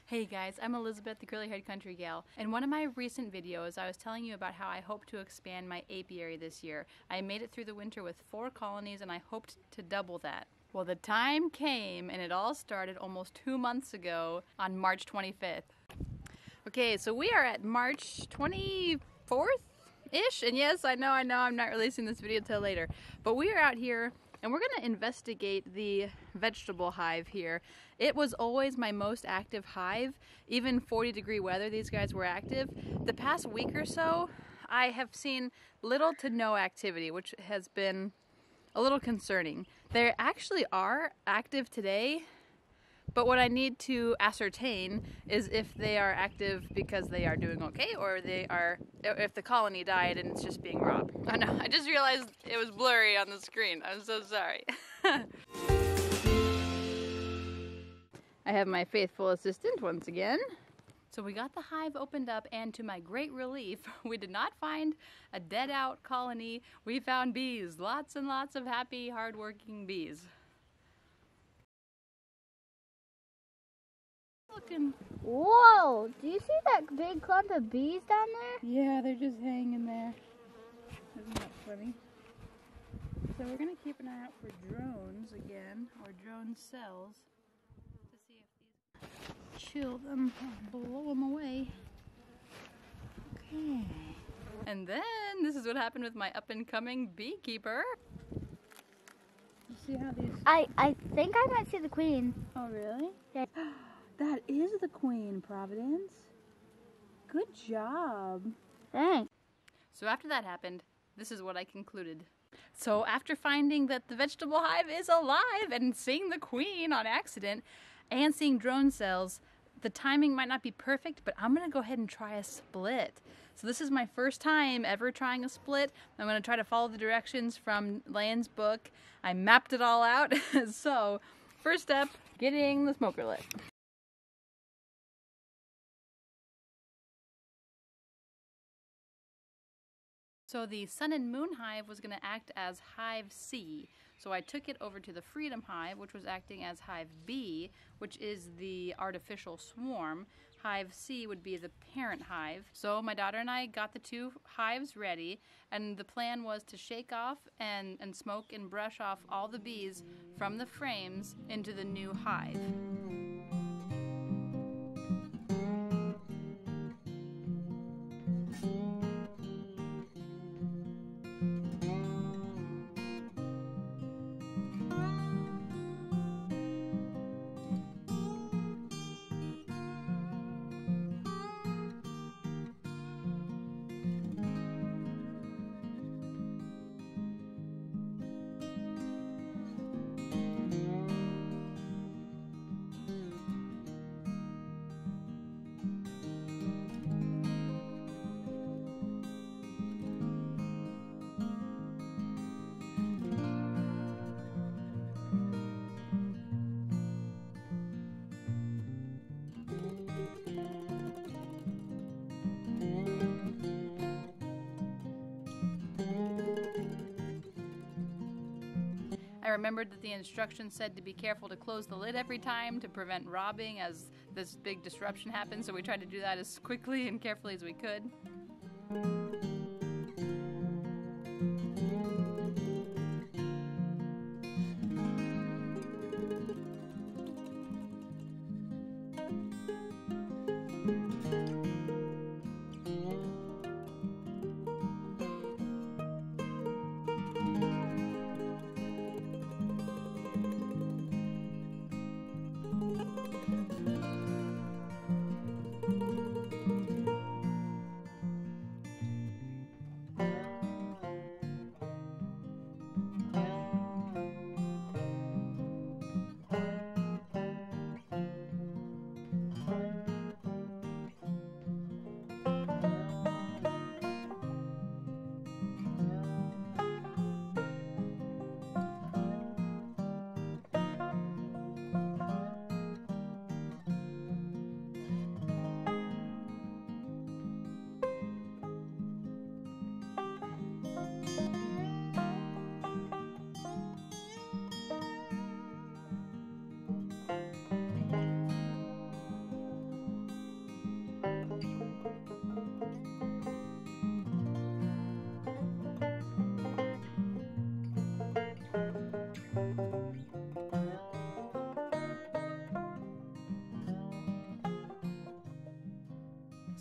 Hey guys, I'm Elizabeth, the curly-haired country gal. In one of my recent videos, I was telling you about how I hope to expand my apiary this year. I made it through the winter with 4 colonies and I hoped to double that. Well, the time came and it all started almost 2 months ago on March 25th. Okay, so we are at March 24th-ish, and yes, I know I'm not releasing this video till later, but we are out here and we're gonna investigate the vegetable hive here. It was always my most active hive. Even 40-degree weather, these guys were active. The past week or so, I have seen little to no activity, which has been a little concerning. They actually are active today, but what I need to ascertain is if they are active because they are doing okay, or if the colony died and it's just being robbed. Oh no, I just realized it was blurry on the screen. I'm so sorry. I have my faithful assistant once again. So we got the hive opened up, and to my great relief, we did not find a dead out colony. We found bees, lots and lots of happy, hardworking bees. Looking. Whoa! Do you see that big clump of bees down there? Yeah, they're just hanging there. Isn't that funny? So we're gonna keep an eye out for drones again, or drone cells, to see if these chill them, blow them away. Okay. And then this is what happened with my up and coming beekeeper. You see how these? I think I might see the queen. Oh really? Yeah. That is the queen, Providence. Good job. Thanks. So after that happened, this is what I concluded. So after finding that the vegetable hive is alive and seeing the queen on accident and seeing drone cells, the timing might not be perfect, but I'm gonna go ahead and try a split. So this is my first time ever trying a split. I'm gonna try to follow the directions from Layens' book. I mapped it all out. So first step, getting the smoker lit. So the Sun and Moon hive was going to act as hive C. So I took it over to the Freedom hive, which was acting as hive B, which is the artificial swarm. Hive C would be the parent hive. So my daughter and I got the 2 hives ready, and the plan was to shake off and smoke and brush off all the bees from the frames into the new hive. I remembered that the instructions said to be careful to close the lid every time to prevent robbing as this big disruption happened, so we tried to do that as quickly and carefully as we could.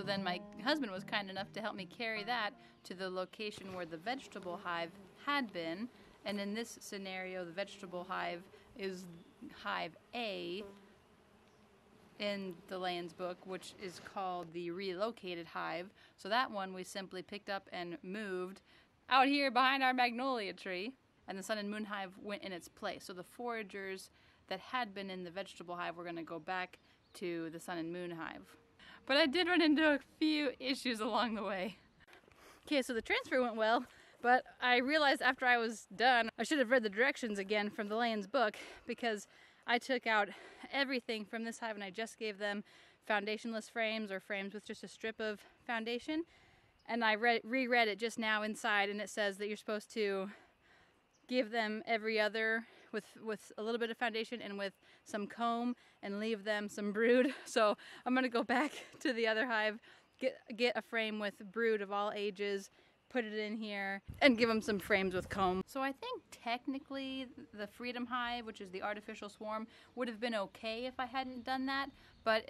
So then my husband was kind enough to help me carry that to the location where the vegetable hive had been. And in this scenario, the vegetable hive is hive A in the Layens book, which is called the relocated hive. So that one we simply picked up and moved out here behind our magnolia tree, and the sun and moon hive went in its place. So the foragers that had been in the vegetable hive were going to go back to the sun and moon hive. But I did run into a few issues along the way. Okay, so the transfer went well, but I realized after I was done, I should have read the directions again from the Layens book, because I took out everything from this hive and I just gave them foundationless frames, or frames with just a strip of foundation. And I reread it just now inside, and it says that you're supposed to give them every other with a little bit of foundation and with some comb, and leave them some brood. So I'm gonna go back to the other hive, get a frame with brood of all ages, put it in here, and give them some frames with comb. So I think technically the Freedom Hive, which is the artificial swarm, would have been okay if I hadn't done that. But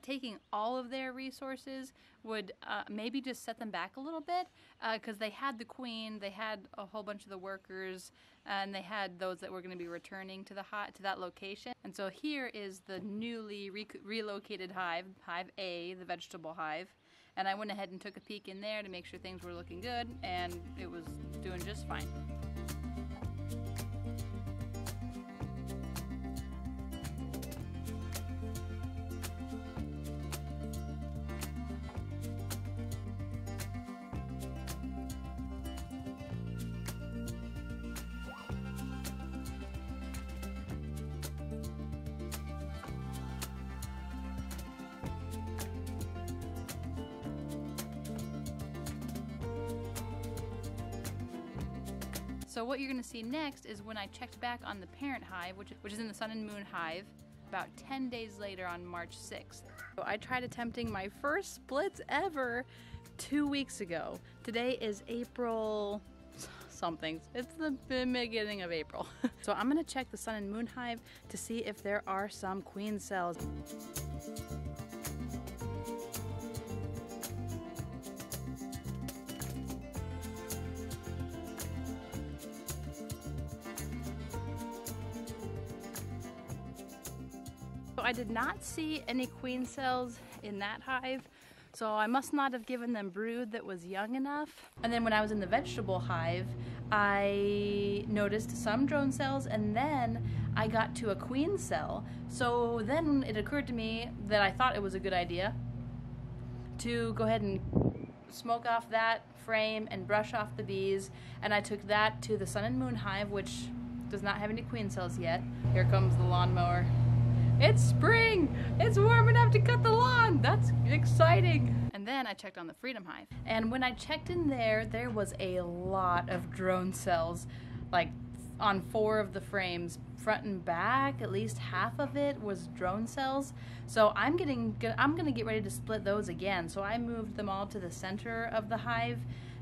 taking all of their resources would maybe just set them back a little bit, because they had the queen, they had a whole bunch of the workers, and they had those that were going to be returning to that location. And so here is the newly relocated hive, hive A, the vegetable hive. And I went ahead and took a peek in there to make sure things were looking good, and it was doing just fine. So what you're going to see next is when I checked back on the parent hive, which is in the sun and moon hive, about 10 days later on March 6th. So I tried attempting my first splits ever 2 weeks ago. Today is April something. It's the beginning of April. So I'm going to check the sun and moon hive to see if there are some queen cells. I did not see any queen cells in that hive, so I must not have given them brood that was young enough. And then when I was in the vegetable hive, I noticed some drone cells, and then I got to a queen cell. So then it occurred to me that I thought it was a good idea to go ahead and smoke off that frame and brush off the bees, and I took that to the sun and moon hive, which does not have any queen cells yet. Here comes the lawnmower. It's spring! It's warm enough to cut the lawn! That's exciting! And then I checked on the Freedom Hive. And when I checked in there, there was a lot of drone cells, like on 4 of the frames, front and back. At least half of it was drone cells. So I'm gonna get ready to split those again. So I moved them all to the center of the hive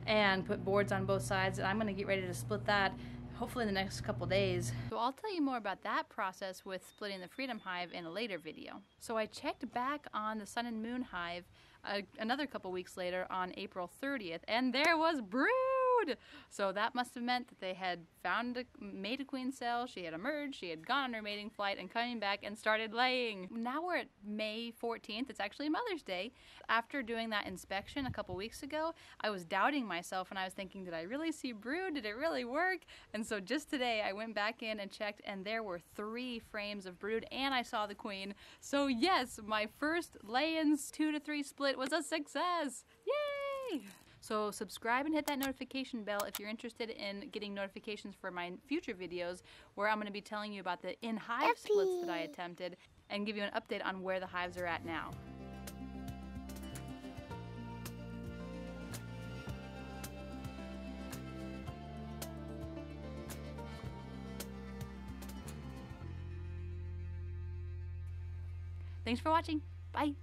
and put boards on both sides, and I'm gonna get ready to split that hopefully in the next couple days. So I'll tell you more about that process with splitting the Freedom Hive in a later video. So I checked back on the sun and moon hive another couple weeks later on April 30th, and there was brood! So that must have meant that they had made a queen cell, she had emerged, she had gone on her mating flight and coming back and started laying. Now we're at May 14th, it's actually Mother's Day. After doing that inspection a couple weeks ago, I was doubting myself and I was thinking, did I really see brood? Did it really work? And so just today I went back in and checked, and there were 3 frames of brood, and I saw the queen. So yes, my first Layens 2 to 3 split was a success! Yay! So subscribe and hit that notification bell if you're interested in getting notifications for my future videos, where I'm going to be telling you about the in-hive splits that I attempted and give you an update on where the hives are at now. Thanks for watching. Bye.